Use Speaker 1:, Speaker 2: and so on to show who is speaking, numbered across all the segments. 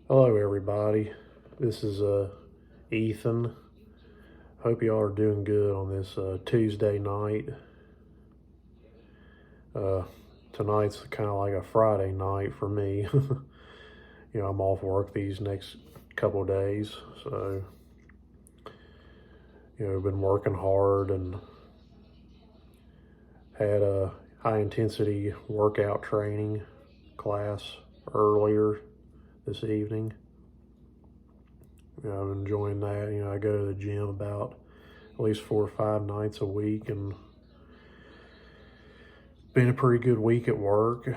Speaker 1: Hello everybody, this is Ethan. Hope y'all are doing good on this Tuesday night. Tonight's kind of like a Friday night for me. I'm off work these next couple days, so I've been working hard and had a high intensity workout training class earlier this evening. I'm enjoying that. I go to the gym about at least 4 or 5 nights a week, and been a pretty good week at work.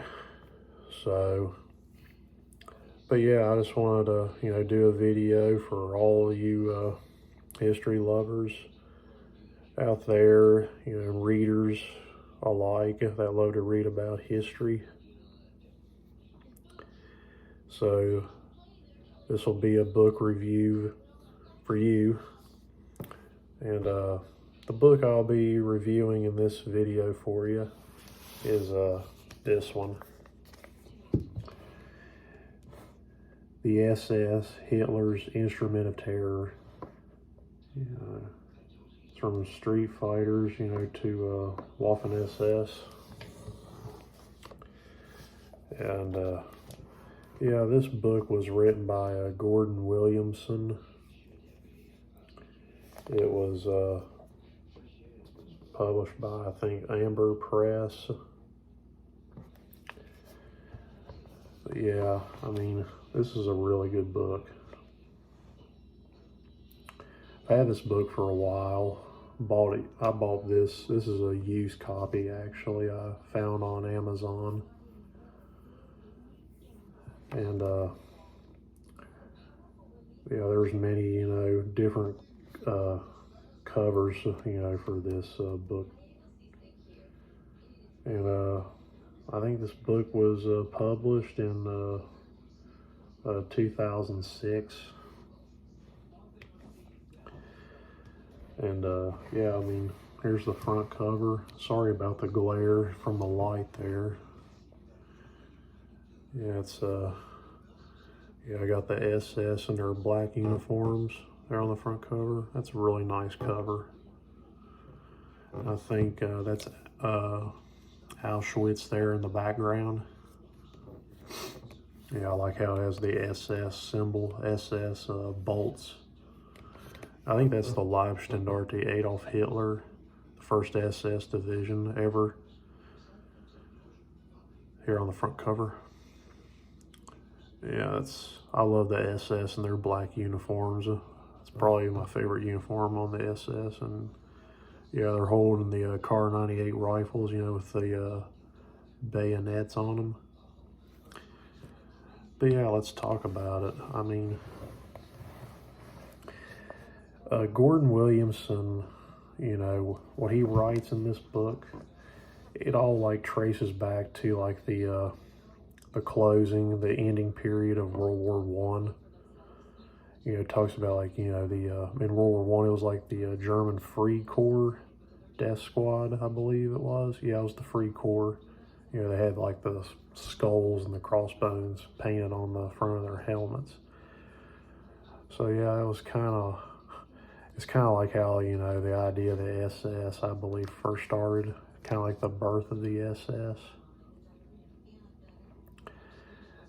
Speaker 1: So, but yeah, I just wanted to, do a video for all of you history lovers out there, readers alike that love to read about history. So this will be a book review for you. And the book I'll be reviewing in this video for you is this one. The SS, Hitler's Instrument of Terror. It's from Street Fighters, to Waffen SS. And yeah, this book was written by Gordon Williamson. It was published by, I think, Amber Press. But yeah, this is a really good book. I had this book for a while. I bought this. This is a used copy, actually. I found on Amazon. And there's many, different covers, for this book. And I think this book was published in 2006. And yeah, here's the front cover. Sorry about the glare from the light there. Yeah, it's I got the SS in their black uniforms there on the front cover. That's a really nice cover. I think that's Auschwitz there in the background. Yeah, I like how it has the SS symbol, SS bolts. I think that's the Leibstandarte Adolf Hitler, the first SS division ever, here on the front cover. Yeah, I love the SS and their black uniforms. It's probably my favorite uniform on the SS. And yeah, they're holding the Kar 98 rifles, with the bayonets on them. But yeah, let's talk about it. Gordon Williamson, what he writes in this book, it all traces back to the closing, the ending period of World War I. It talks about in World War I, it was the German Free Corps Death Squad, I believe it was. Yeah, it was the Free Corps. They had the skulls and the crossbones painted on the front of their helmets. So yeah, it's kind of like how, the idea of the SS, I believe, first started, kind of like the birth of the SS.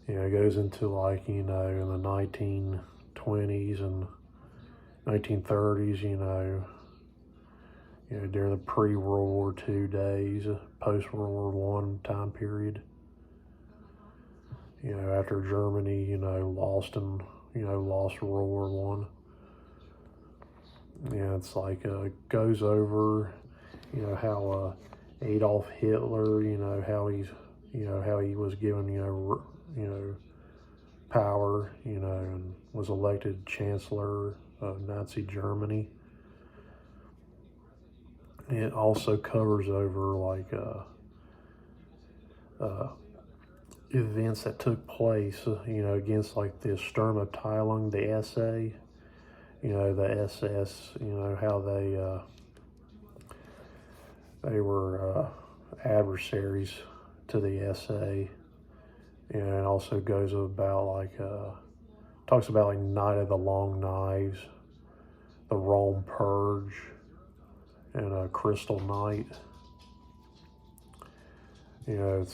Speaker 1: It goes into in the 1920s and 1930s, during the pre-World War II days, post-World War I time period. After Germany, lost World War I. Yeah, it's goes over, how Adolf Hitler, how he was given, power, and was elected Chancellor of Nazi Germany. It also covers over events that took place, against the Sturmabteilung, the SA, the SS, how they were adversaries to the SA. And it also goes about talks about like Night of the Long Knives, the Rome Purge, and Crystal Night. You know,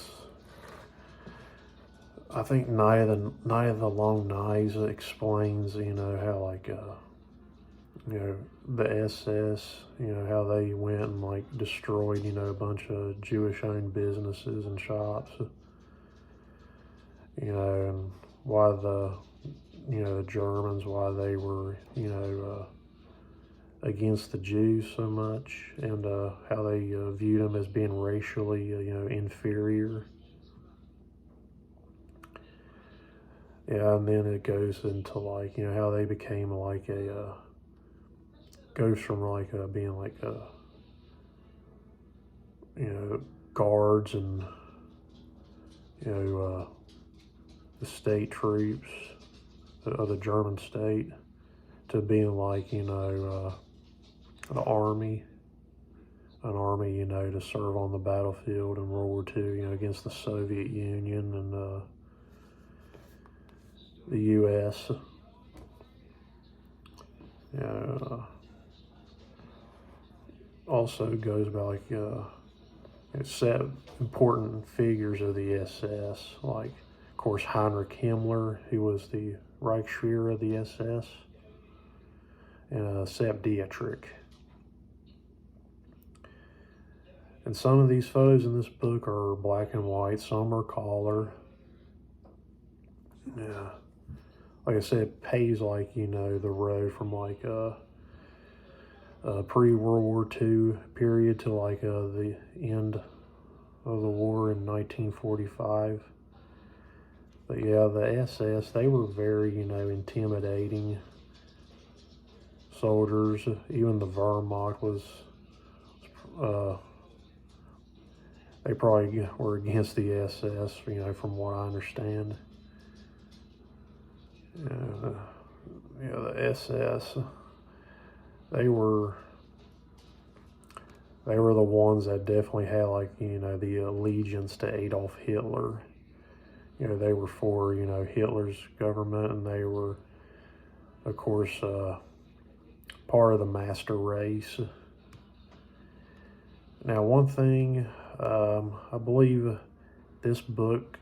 Speaker 1: I think Night of the Long Knives explains, you know, how like you know, the SS, you know, how they went and like destroyed, you know, a bunch of Jewish-owned businesses and shops, you know, and why you know, the Germans, why they were, you know, against the Jews so much, and how they viewed them as being racially, you know, inferior. Yeah, and then it goes into like, you know, how they became like goes from like being like you know, guards and, you know, the state troops of the German state to being like, you know, an army, you know, to serve on the battlefield in World War II, you know, against the Soviet Union and the U.S. Also goes about like set important figures of the SS, like of course Heinrich Himmler, who was the Reichsführer of the SS, and Sepp Dietrich. And some of these photos in this book are black and white, some are color. Yeah, like I said, it pays like, you know, the road from like pre-World War II period to like the end of the war in 1945. But yeah, the SS, they were very, you know, intimidating soldiers. Even the Wehrmacht was, they probably were against the SS, you know, from what I understand. Yeah, the SS, they were the ones that definitely had like, you know, the allegiance to Adolf Hitler. You know, they were for, you know, Hitler's government, and they were, of course, part of the master race. Now, one thing, I believe this book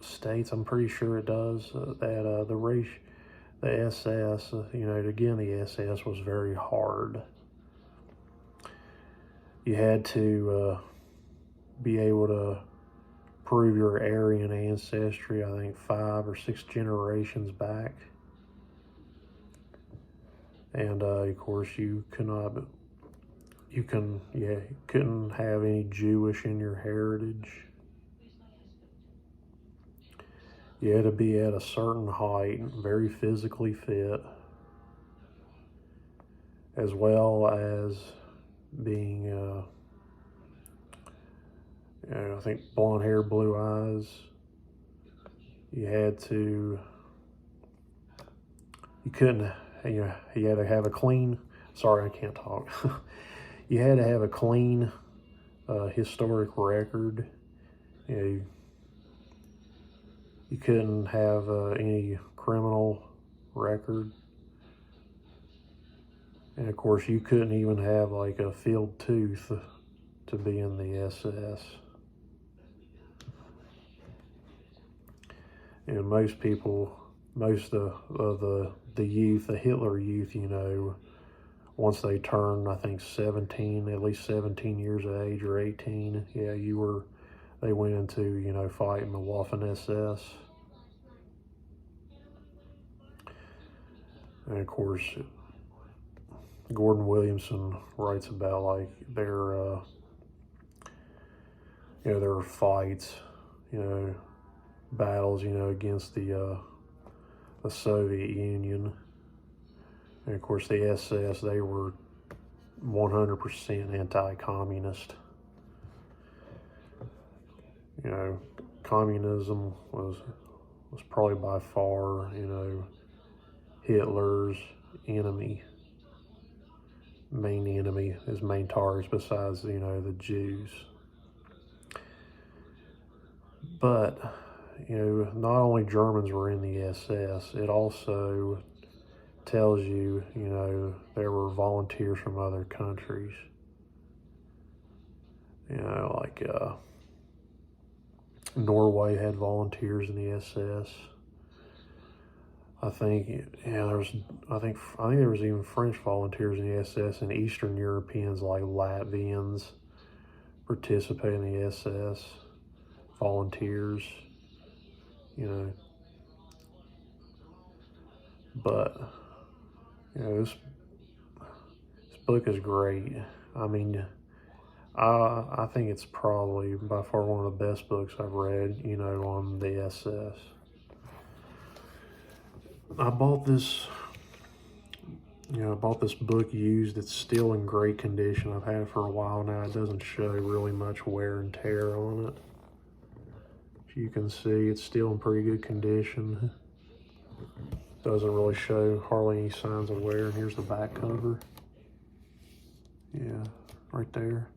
Speaker 1: states, I'm pretty sure it does, that the SS, you know, again, the SS was very hard. You had to be able to prove your Aryan ancestry, I think 5 or 6 generations back. And of course, you couldn't have any Jewish in your heritage. You had to be at a certain height, very physically fit, as well as being, you know, I think blonde hair, blue eyes. You had to, you couldn't, you know, you had to have a clean, sorry, I can't talk. You had to have a clean historic record. You know, you couldn't have any criminal record. And of course, you couldn't even have like a filled tooth to be in the SS. And most people, most of the youth, the Hitler youth, you know, once they turned, I think 17, at least 17 years of age or 18, yeah, they went into, you know, fighting the Waffen-SS. And of course, Gordon Williamson writes about like their, you know, their fights, you know, battles, you know, against the Soviet Union. And of course, the SS, they were 100% anti-communist. You know, communism was probably by far, you know, Hitler's enemy, his main targets besides, you know, the Jews. But, you know, not only Germans were in the SS, it also tells you, you know, there were volunteers from other countries. You know, like Norway had volunteers in the SS. I think, yeah, I think there was even French volunteers in the SS, and Eastern Europeans like Latvians participate in the SS, volunteers, you know. But, you know, this book is great. I mean, I think it's probably by far one of the best books I've read, you know, on the SS. I bought this book used. It's still in great condition. I've had it for a while now. It doesn't show really much wear and tear on it. As you can see, it's still in pretty good condition. Doesn't really show hardly any signs of wear. And here's the back cover. Yeah, right there.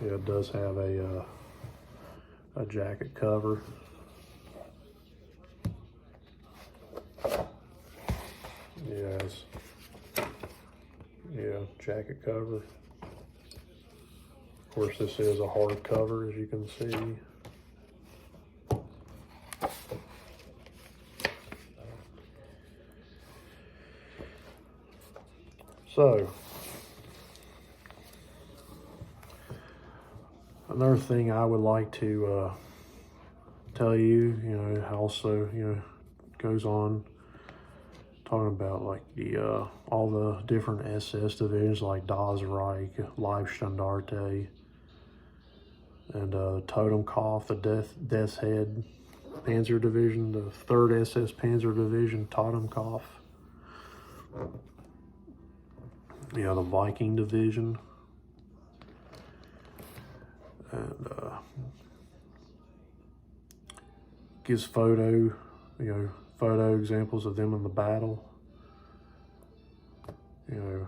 Speaker 1: Yeah, it does have a jacket cover. Yes. Yeah, jacket cover. Of course, this is a hard cover, as you can see. So, another thing I would like to tell you, you know, also, you know, goes on talking about like the all the different SS divisions like Das Reich, Leibstandarte, and Totenkopf, the Death's Head Panzer Division, the 3rd SS Panzer Division, Totenkopf. Yeah, the Viking Division. And gives photo examples of them in the battle. You know,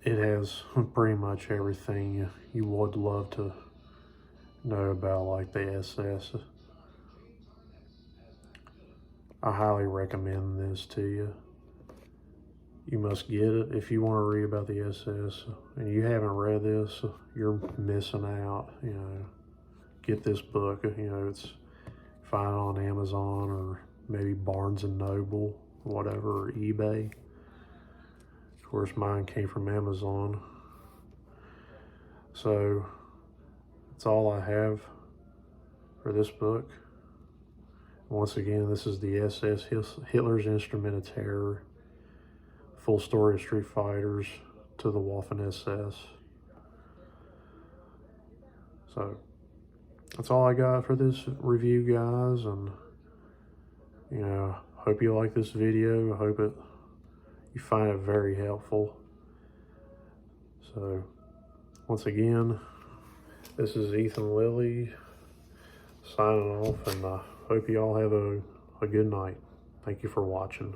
Speaker 1: it has pretty much everything you would love to know about like the SS. I highly recommend this to you. You must get it if you want to read about the SS and you haven't read this. You're missing out. You know, get this book. You know, it's find it on Amazon or maybe Barnes and Noble, whatever, or eBay. Of course, mine came from Amazon. So that's all I have for this book. Once again, this is the SS, Hitler's Instrument of Terror. Full story of Street Fighters to the Waffen-SS. So that's all I got for this review, guys, and you know, hope you like this video. I hope you find it very helpful. So once again, this is Ethan Lilly signing off, and I hope you all have a good night. Thank you for watching.